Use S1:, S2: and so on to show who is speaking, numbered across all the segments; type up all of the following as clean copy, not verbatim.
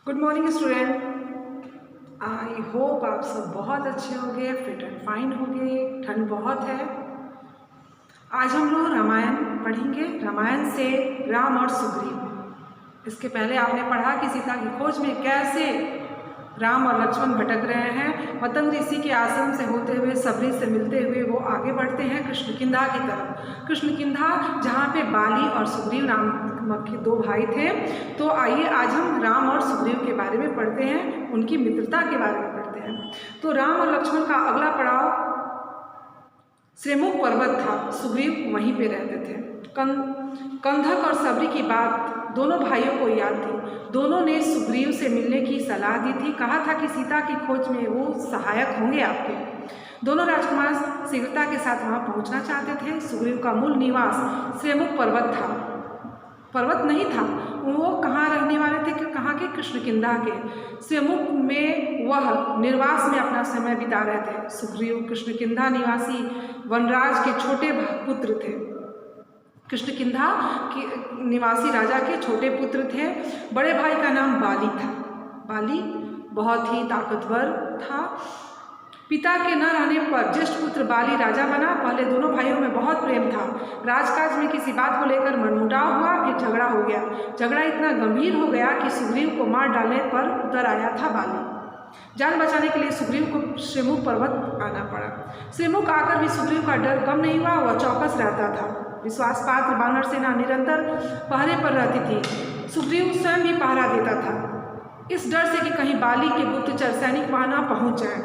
S1: Good morning student. I hope आप सब बहुत अच्छे होंगे, फिट एंड फाइन होंगे। ठंड बहुत है। आज हम लोग रामायण पढ़ेंगे। रामायण से राम और सुग्रीव। इसके पहले आपने पढ़ा कि सीता की खोज में कैसे राम और लक्ष्मण भटक रहे हैं। मतंग ऋषि के आश्रम से होते हुए सबरी से मिलते हुए वो आगे बढ़ते हैं कृष्णकिंधा की तरफ। कृष्णकिंधा जहाँ पे बाली और सुग्रीव नाम के दो भाई थे। तो आइए आज हम राम और सुग्रीव के बारे में पढ़ते हैं, उनकी मित्रता के बारे में पढ़ते हैं। तो राम और लक्ष्मण का अगला पड़ाव श्रीमुख पर्वत था। सुग्रीव वहीं पे रहते थे। कंधक और सबरी की बात दोनों भाइयों को याद थी। दोनों ने सुग्रीव से मिलने की सलाह दी थी। कहा था कि सीता की खोज में वो सहायक होंगे आपके। दोनों राजकुमार शीघ्रता के साथ वहां पहुंचना चाहते थे। सुग्रीव का मूल निवास श्रीमुख पर्वत था, पर्वत नहीं था। वो कहाँ रहने वाले थे कि कहाँ के? कृष्णकिंधा के। श्रीमुख में वह निर्वास में अपना समय बिता रहे थे। सुग्रीव कृष्णकिंधा निवासी वनराज के छोटे पुत्र थे। कृष्णकिंधा के निवासी राजा के छोटे पुत्र थे। बड़े भाई का नाम बाली था। बाली बहुत ही ताकतवर था। पिता के न रहने पर ज्येष्ठ पुत्र बाली राजा बना। पहले दोनों भाइयों में बहुत प्रेम था। राजकाज में किसी बात को लेकर मनमुटाव हुआ, फिर झगड़ा हो गया। झगड़ा इतना गंभीर हो गया कि सुग्रीव को मार डालने पर उतर आया था बाली। जान बचाने के लिए सुग्रीव को श्रीमुख पर्वत आना पड़ा। श्रीमुख आकर भी सुग्रीव का डर कम नहीं हुआ। वह चौकस रहता था। विश्वास पात्र वानर सेना निरंतर पहरे पर रहती थी। सुग्रीव स्वयं भी पहरा देता था, इस डर से कि कहीं बाली के गुप्तचर सैनिक वहां न पहुंच जाएं।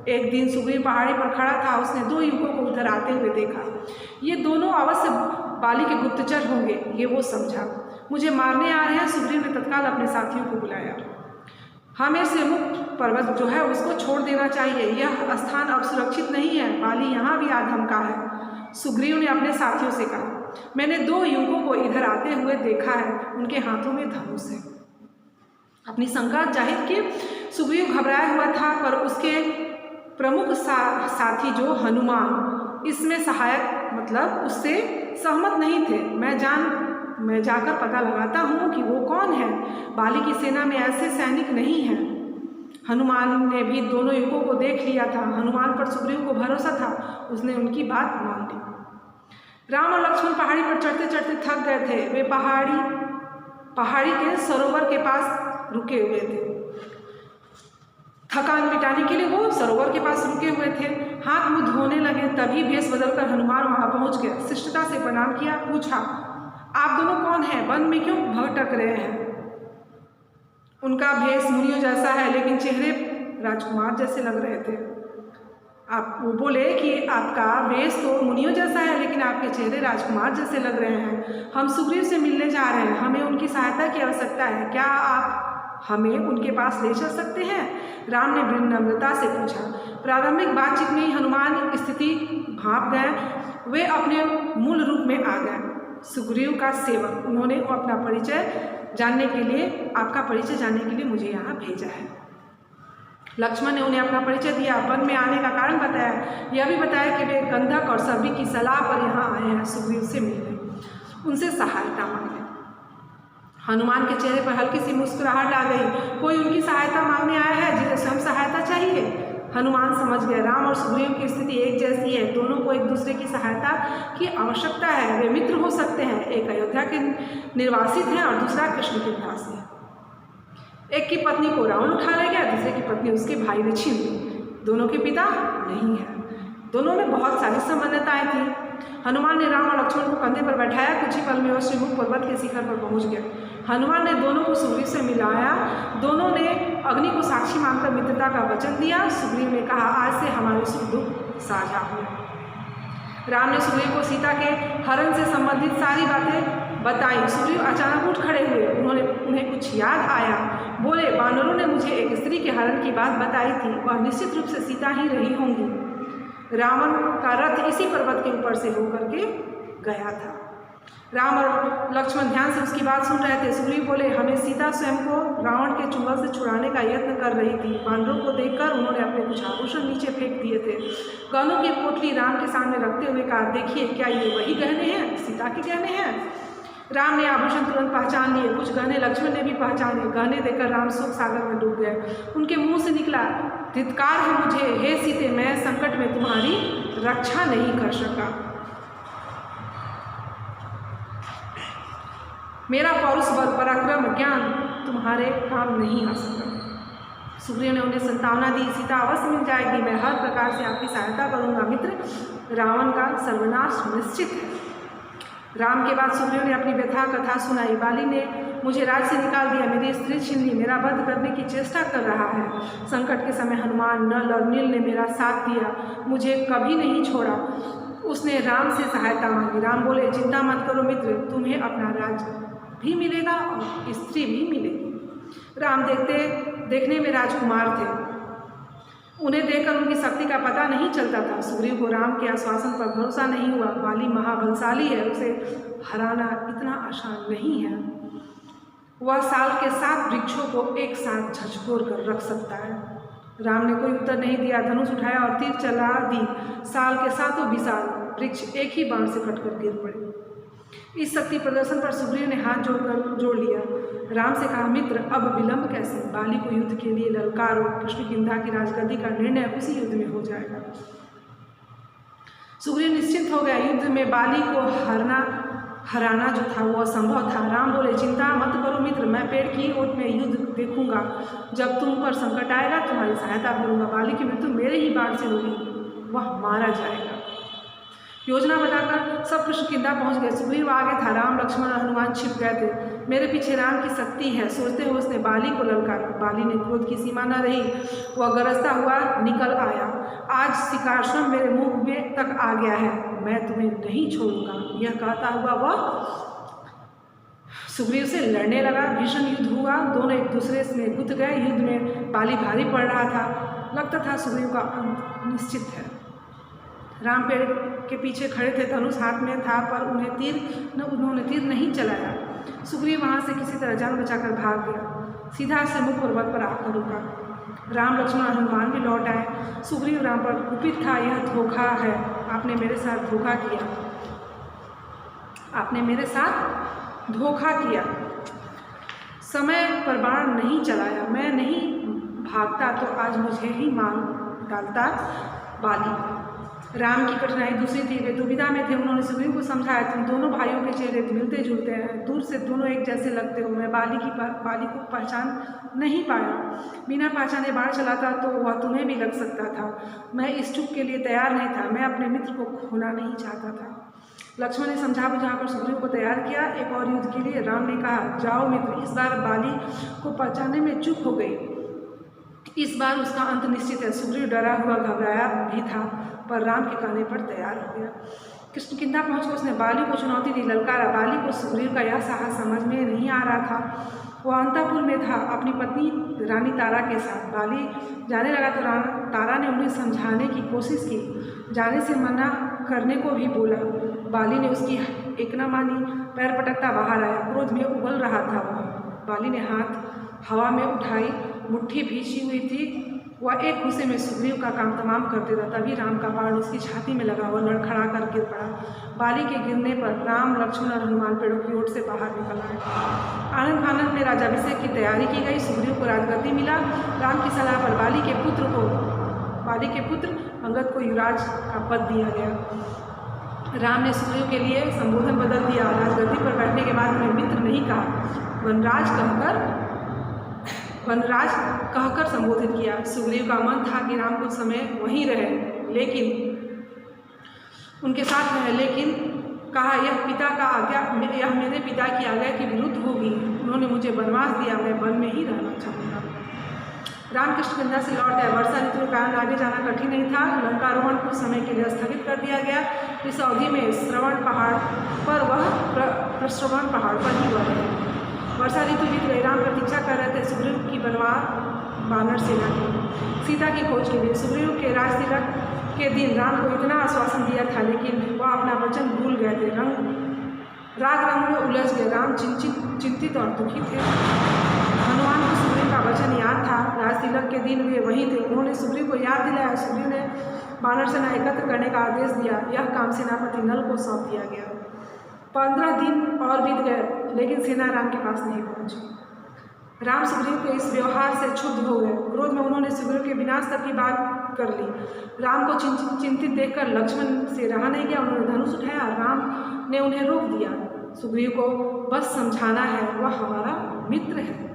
S1: एक दिन सुग्रीव पहाड़ी पर खड़ा था। उसने दो युवकों को उधर आते हुए देखा। ये दोनों अवश्य बाली के गुप्तचर होंगे, ये वो समझा। मुझे मारने आ रहे हैं। सुग्रीव ने तत्काल अपने साथियों को बुलाया। हमें श्रीमुख पर्वत जो है उसको छोड़ देना चाहिए। यह स्थान अब सुरक्षित नहीं है। बाली यहाँ भी आ धमका है। सुग्रीव ने अपने साथियों से कहा, मैंने दो युवकों को इधर आते हुए देखा है। उनके हाथों में धनुष है। अपनी शंका जाहिर की। सुग्रीव घबराया हुआ था, पर उसके प्रमुख साथी जो हनुमान इसमें सहायक मतलब उससे सहमत नहीं थे। मैं जाकर पता लगाता हूँ कि वो कौन है। बाली की सेना में ऐसे सैनिक नहीं हैं। हनुमान ने भी दोनों युवकों को देख लिया था। हनुमान पर सुग्रीव को भरोसा था। उसने उनकी बात मान ली। राम और लक्ष्मण पहाड़ी पर चढ़ते चढ़ते थक गए थे। वे पहाड़ी के सरोवर के पास रुके हुए थे। थकान मिटाने के लिए वो सरोवर के पास रुके हुए थे। हाथ मुंह धोने लगे। तभी भेष बदलकर हनुमान वहां पहुंच गए। शिष्टता से प्रणाम किया। पूछा, आप दोनों कौन हैं? वन में क्यों भटक रहे हैं? उनका भेष मुनियों जैसा है, लेकिन चेहरे राजकुमार जैसे लग रहे थे। वो बोले कि आपका वेश तो मुनियों जैसा है, लेकिन आपके चेहरे राजकुमार जैसे लग रहे हैं। हम सुग्रीव से मिलने जा रहे हैं। हमें उनकी सहायता की आवश्यकता है। क्या आप हमें उनके पास ले चल सकते हैं? राम ने विनम्रता से पूछा। प्रारंभिक बातचीत में ही हनुमान स्थिति भांप गए। वे अपने मूल रूप में आ गए। सुग्रीव का सेवक। उन्होंने अपना परिचय जानने के लिए, आपका परिचय जानने के लिए मुझे यहाँ भेजा है। लक्ष्मण ने उन्हें अपना परिचय दिया, वन में आने का कारण बताया। यह भी बताया कि वे कंधक और सबरी की सलाह पर यहाँ आए हैं सुग्रीव से मिलने, उनसे सहायता मांगने। हनुमान के चेहरे पर हल्की सी मुस्कुराहट आ गई। कोई उनकी सहायता मांगने आया है जिसे स्वयं सहायता चाहिए। हनुमान समझ गए राम और सुग्रीव की स्थिति एक जैसी है। दोनों को एक दूसरे की सहायता की आवश्यकता है। वे मित्र हो सकते हैं। एक अयोध्या के निर्वासित हैं और दूसरा कृष्णकिंधा से। एक की पत्नी को रावण उठा ले गया, दूसरे की पत्नी उसके भाई ने छीन ली। दोनों के पिता नहीं है। दोनों में बहुत सारी समानताएं थी। हनुमान ने राम और लक्ष्मण को कंधे पर बैठाया। कुछ ही पल में वह श्रीमुख पर्वत के शिखर पर पहुंच गया। हनुमान ने दोनों को सुग्रीव से मिलाया। दोनों ने अग्नि को साक्षी मानकर मित्रता का वचन दिया। सुग्रीव ने कहा, आज से हमारे सुख दुख साझा हो। राम ने सुग्रीव को सीता के हरण से संबंधित सारी बातें बताई। सुग्रीव अचानक उठ खड़े हुए। उन्हें कुछ याद आया। बोले, वानरों ने मुझे एक स्त्री के हरण की बात बताई थी। वह निश्चित रूप से सीता ही रही होंगी। रावण का रथ इसी पर्वत के ऊपर से होकर के गया था। राम और लक्ष्मण ध्यान से उसकी बात सुन रहे थे। सुग्रीव बोले, हमें सीता स्वयं को रावण के चुंगल से छुड़ाने का यत्न कर रही थी। वानरों को देखकर उन्होंने अपने कुछ आभूषण नीचे फेंक दिए थे। गहनों की पोटली राम के सामने रखते हुए कहा, देखिए, क्या ये वही गहने हैं? सीता के गहने हैं। राम ने आभूषण तुरंत पहचान लिए, कुछ गहने लक्ष्मण ने भी पहचाने। गहने देकर राम शोक सागर में डूब गए। उनके मुंह से निकला, धिक्कार है मुझे, हे सीते, मैं संकट में तुम्हारी रक्षा नहीं कर सका। मेरा पौरुष बल, पराक्रम, ज्ञान तुम्हारे काम नहीं आ सका। सुग्रीव ने उन्हें संतावना दी, सीता अवश्य मिल जाएगी, मैं हर प्रकार से आपकी सहायता करूंगा मित्र, रावण का सर्वनाश निश्चित है। राम के बाद सुग्रीव ने अपनी व्यथा कथा सुनाई। बाली ने मुझे राज्य से निकाल दिया, मेरी स्त्री छीन ली, मेरा वध करने की चेष्टा कर रहा है। संकट के समय हनुमान, नल और नील ने मेरा साथ दिया, मुझे कभी नहीं छोड़ा। उसने राम से सहायता मांगी। राम बोले, चिंता मत करो मित्र, तुम्हें अपना राज्य भी मिलेगा और स्त्री भी मिलेगी। राम देखने में राजकुमार थे, उन्हें देखकर उनकी शक्ति का पता नहीं चलता था। सुग्रीव को राम के आश्वासन पर भरोसा नहीं हुआ। बाली महाबलशाली है, उसे हराना इतना आसान नहीं है। वह साल के 7 वृक्षों को एक साथ झकझोर कर रख सकता है। राम ने कोई उत्तर नहीं दिया, धनुष उठाया और तीर चला दी। साल के 7 विशाल वृक्ष एक ही बाण से कटकर गिर पड़े। इस शक्ति प्रदर्शन पर सुग्रीव ने हाथ जोड़ लिया। राम से कहा, मित्र अब विलंब कैसे, बाली को युद्ध के लिए ललकारो, किष्किंधा की राजगद्दी का निर्णय उसी युद्ध में हो जाएगा। सुग्रीव निश्चिंत हो गया। युद्ध में बाली को हराना जो था वो असंभव था। राम बोले, चिंता मत करो मित्र, मैं पेड़ की ओट में युद्ध देखूंगा, जब तुम पर संकट आएगा तुम्हारी सहायता करूंगा। बाली की मृत्यु मेरे ही बाण से होगी, वह मारा जाएगा। योजना बताकर सब किष्किंधा पहुंच गए। सुग्रीव आगे था, राम लक्ष्मण और हनुमान छिप गए थे। मेरे पीछे राम की शक्ति है, सोचते हुए उसने बाली को ललकारा। बाली ने क्रोध की सीमा न रही, वह गरजता हुआ निकल आया। आज शिकारश्रम मेरे मुंह में तक आ गया है, मैं तुम्हें नहीं छोड़ूंगा। यह कहता हुआ वह सुग्रीव से लड़ने लगा। भीषण युद्ध हुआ, दोनों एक दूसरे में गुथ गए। युद्ध में बाली भारी पड़ रहा था, लगता था सुग्रीव का अंत निश्चित है। राम पेड़ के पीछे खड़े थे, धनुष हाथ में था, पर उन्होंने तीर नहीं चलाया। सुग्रीव वहां से किसी तरह जान बचाकर भाग गया, सीधा से मुख पर्वत पर आकर रुका। राम लक्ष्मण और हनुमान भी लौट आए। सुग्रीव राम पर कुपित था, यह धोखा है, आपने मेरे साथ धोखा किया, आपने मेरे साथ धोखा किया। समय पर बाण नहीं चलाया, मैं नहीं भागता तो आज मुझे ही मार डालता बाली। राम की कठिनाई दूसरी थी, वे दुविधा में थे। उन्होंने सुग्रीव को समझाया, तुम दोनों भाइयों के चेहरे मिलते जुलते हैं, दूर से दोनों एक जैसे लगते हो। मैं बाली को पहचान नहीं पाया, बिना पहचाने बाण चलाता तो वह तुम्हें भी लग सकता था। मैं इस चूक के लिए तैयार नहीं था, मैं अपने मित्र को खोना नहीं चाहता था। लक्ष्मण ने समझा बुझाकर सुग्रीव को तैयार किया एक और युद्ध के लिए। राम ने कहा, जाओ मित्र, इस बार बाली को पहचानने में चूक हो गई, इस बार उसका अंत निश्चित है। सुग्रीव डरा हुआ घबराया भी था, पर राम के कहने पर तैयार हो गया। किष्किंधा पहुंचकर उसने बाली को चुनौती दी, ललकारा। बाली को सुग्रीव का यह साहस समझ में नहीं आ रहा था। वह अंतःपुर में था अपनी पत्नी रानी तारा के साथ। बाली जाने लगा तो तारा ने उन्हें समझाने की कोशिश की, जाने से मना करने को भी बोला। बाली ने उसकी एक न मानी, पैर पटकता बाहर आया, क्रोध में उबल रहा था वह। बाली ने हाथ हवा में उठाई, मुट्ठी भींची हुई थी, वह एक गुस्से में सुग्रीव का काम तमाम कर देता। तभी राम का बाण उसकी छाती में लगा, वह लड़खड़ा कर गिर पड़ा। बाली के गिरने पर राम लक्ष्मण और हनुमान पेड़ों की ओट से बाहर निकल आए। आनंद फानंद में राजाभिषेक की तैयारी की गई। सुग्रीव को राजगद्दी मिला। राम की सलाह पर बाली के पुत्र अंगद को युवराज का पद दिया गया। राम ने सुग्रीव के लिए संबोधन बदल दिया। राजगद्दी पर बैठने के बाद उन्हें मित्र नहीं कहा, वनराज कहकर संबोधित किया। सुग्रीव का मन था कि राम कुछ समय वहीं रहे, उनके साथ रहे, लेकिन कहा, यह मेरे पिता की आज्ञा के विरुद्ध होगी। उन्होंने मुझे वनवास दिया, मैं वन में ही रहना चाहूँगा। राम किष्किंधा से लौट आए। वर्षा ऋतु के कारण आगे जाना कठिन नहीं था। लंकारोहण कुछ समय के लिए स्थगित कर दिया गया। इस अवधि में प्रश्रवण पहाड़ पर ही वह रहे। वर्षा ऋतु बीत गई। राम प्रतीक्षा कर रहे थे सुग्रीव की वानर सेना की, सीता की खोज के लिए। सुग्रीव के राजतिलक के दिन राम को इतना आश्वासन दिया था, लेकिन वह अपना वचन भूल गए थे। राग रंग में उलझ गए। राम चिंतित और दुखी थे। हनुमान को सुग्रीव का वचन याद था। राजतिलक के दिन वे वहीं थे। उन्होंने सुग्रीव को याद दिलाया। सुग्रीव ने वानर सेना एकत्र करने का आदेश दिया। यह काम सेनापति नल को सौंप दिया गया। राम लक्ष्मण और हनुमान पेड़ों की ओट से बाहर निकल आए। सुग्रीव ने बाली को पहचान लिया। वह अपने मित्र को खोना नहीं चाहता था। 15 दिन और बीत गए लेकिन सेना राम के पास नहीं पहुंची। राम सुग्रीव के इस व्यवहार से क्षुब्ध हो गए। क्रोध में उन्होंने सुग्रीव के विनाश तक की बात कर ली। राम को चिंतित देखकर लक्ष्मण से रहा नहीं गया। उन्होंने धनुष उठाया और राम ने उन्हें रोक दिया। सुग्रीव को बस समझाना है, वह हमारा मित्र है।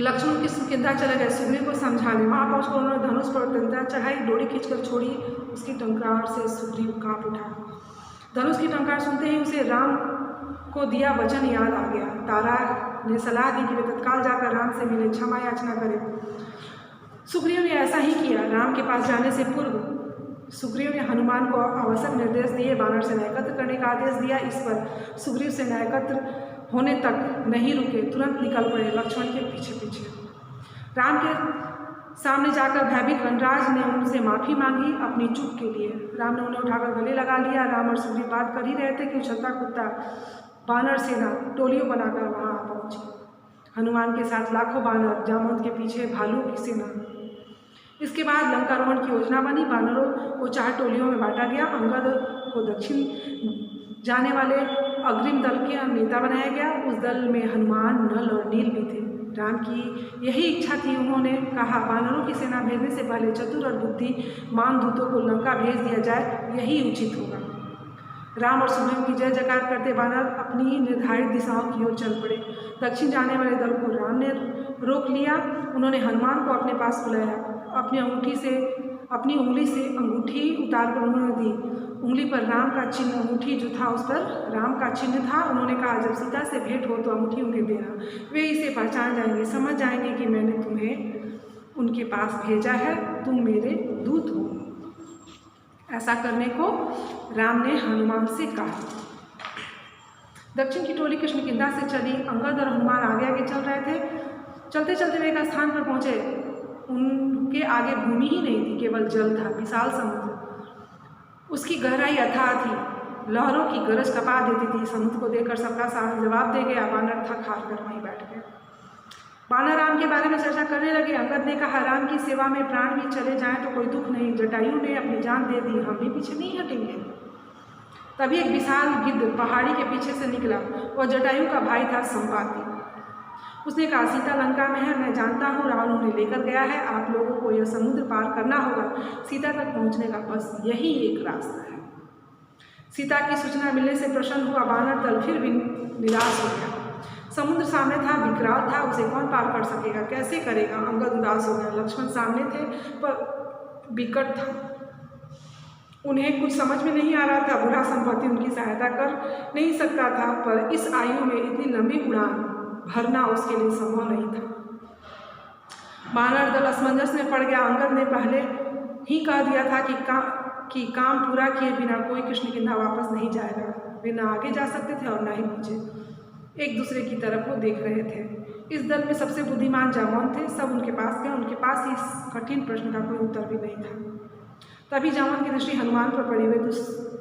S1: लक्ष्मण किसकिंधा चले गए सुग्रीव को समझाने। वहां पहुंचकर उन्होंने धनुष पर टंकार चढ़ाई, डोरी खींचकर छोड़ी। उसकी टंकार से सुग्रीव कांप उठा। धनुष की टंकार सुनते ही उसे राम को दिया वचन याद आ गया। तारा ने सलाह दी कि वे तत्काल जाकर राम से मिले, क्षमा याचना करें। सुग्रीव ने ऐसा ही किया। राम के पास जाने से पूर्व सुग्रीव ने हनुमान को आवश्यक निर्देश दिए, वानर सेना एकत्र करने का आदेश दिया। इस पर सुग्रीव सेना एकत्र होने तक नहीं रुके, तुरंत निकल पड़े लक्ष्मण के पीछे पीछे। राम के सामने जाकर भयभीत वनराज ने उनसे माफ़ी मांगी अपनी चूक के लिए। राम ने उन्हें उठाकर गले लगा लिया। राम और सुग्रीव बात कर ही रहे थे कि उछलता कूदता वानर सेना टोलियों बनाकर वहां पहुंची। हनुमान के साथ लाखों वानर, जामवंत के पीछे भालू की सेना। इसके बाद लंकारोहण की योजना बनी। वानरों को 4 टोलियों में बांटा गया। अंगद को दक्षिण जाने वाले अग्रिम दल के नेता बनाया गया। उस दल में हनुमान, नल और नील भी थे। राम की यही इच्छा थी। उन्होंने कहा, वानरों की सेना भेजने से पहले चतुर और बुद्धिमान दूतों को लंका भेज दिया जाए, यही उचित होगा। राम और सुग्रीव की जय जयकार करते वानर अपनी निर्धारित दिशाओं की ओर चल पड़े। दक्षिण जाने वाले दल को राम ने रोक लिया। उन्होंने हनुमान को अपने पास बुलाया। अपनी उंगली से अंगूठी उतार कर उन्होंने दी। उंगली पर राम का चिन्ह, अंगूठी जो था उस पर राम का चिन्ह था। उन्होंने कहा, जब सीता से भेंट हो तो अंगूठी उन्हें देना, वे इसे पहचान जाएंगे, समझ जाएंगे कि मैंने तुम्हें उनके पास भेजा है, तुम मेरे दूत हो। ऐसा करने को राम ने हनुमान से कहा। दक्षिण की टोली कृष्णकिंधा से चली। अंगद और हनुमान आगे आगे चल रहे थे। चलते चलते वे एक स्थान पर पहुंचे। उनके आगे भूमि ही नहीं थी, केवल जल था, विशाल समुद्र। उसकी गहराई अथाह थी, लहरों की गरज कपा देती थी। समुद्र को देखकर सबका साहस जवाब दे गया। वानर थक हार कर वहीं बैठ गए। वानर राम के बारे में चर्चा करने लगे। अंगद ने कहा, राम की सेवा में प्राण भी चले जाएं तो कोई दुख नहीं, जटायु ने अपनी जान दे दी, हम भी पीछे नहीं हटेंगे। तभी एक विशाल गिद्ध पहाड़ी के पीछे से निकला। वह जटायु का भाई था, संपाति। उसने कहा, सीता लंका में है, मैं जानता हूँ, रावण उन्हें लेकर गया है। आप लोगों को यह समुद्र पार करना होगा। सीता तक पहुँचने का बस यही एक रास्ता है। सीता की सूचना मिलने से प्रसन्न हुआ वानर दल फिर भी निराश हो गया। समुद्र सामने था, विकराल था, उसे कौन पार कर सकेगा, कैसे करेगा। अंगद उदास हो गया। लक्ष्मण सामने थे पर विकट था, उन्हें कुछ समझ में नहीं आ रहा था। बूढ़ा संपत्ति उनकी सहायता कर नहीं सकता था, पर इस आयु में इतनी लंबी उड़ान भरना उसके लिए संभव नहीं था। वानर दल असमंजस में पड़ गया। अंगद ने पहले ही कह दिया था कि काम पूरा किए बिना कोई कृष्णकिंधा वापस नहीं जाएगा। वे न आगे जा सकते थे और न ही पीछे। एक दूसरे की तरफ वो देख रहे थे। इस दल में सबसे बुद्धिमान जामवंत थे। सब उनके पास गए। उनके पास इस कठिन प्रश्न का कोई उत्तर भी नहीं था। तभी जामवंत की दृष्टि हनुमान पर पड़ी। वे तो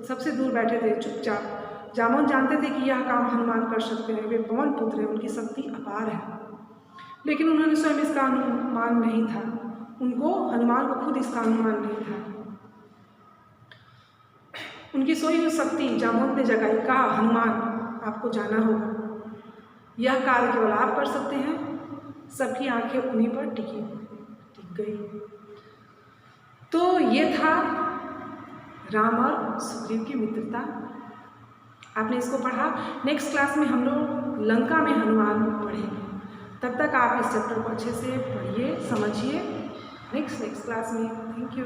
S1: सबसे दूर बैठे थे, चुपचाप। जामवंत जानते थे कि यह काम हनुमान कर सकते हैं। वे पवन पुत्र हैं, उनकी शक्ति अपार है। लेकिन उन्होंने स्वयं इसका अनुमान नहीं था। उनको हनुमान को खुद इसका अनुमान नहीं था। उनकी सोई हुई शक्ति जामवंत ने जगाई। कहा, हनुमान, आपको जाना होगा। यह कार्य केवल आप कर सकते हैं। सबकी आंखें उन्हीं पर टिक गई। तो ये था राम और सुग्रीव की मित्रता। आपने इसको पढ़ा। नेक्स्ट क्लास में हम लोग लंका में हनुमान पढ़ेंगे। तब तक आप इस चैप्टर को अच्छे से पढ़िए, समझिए। नेक्स्ट क्लास में। Thank you.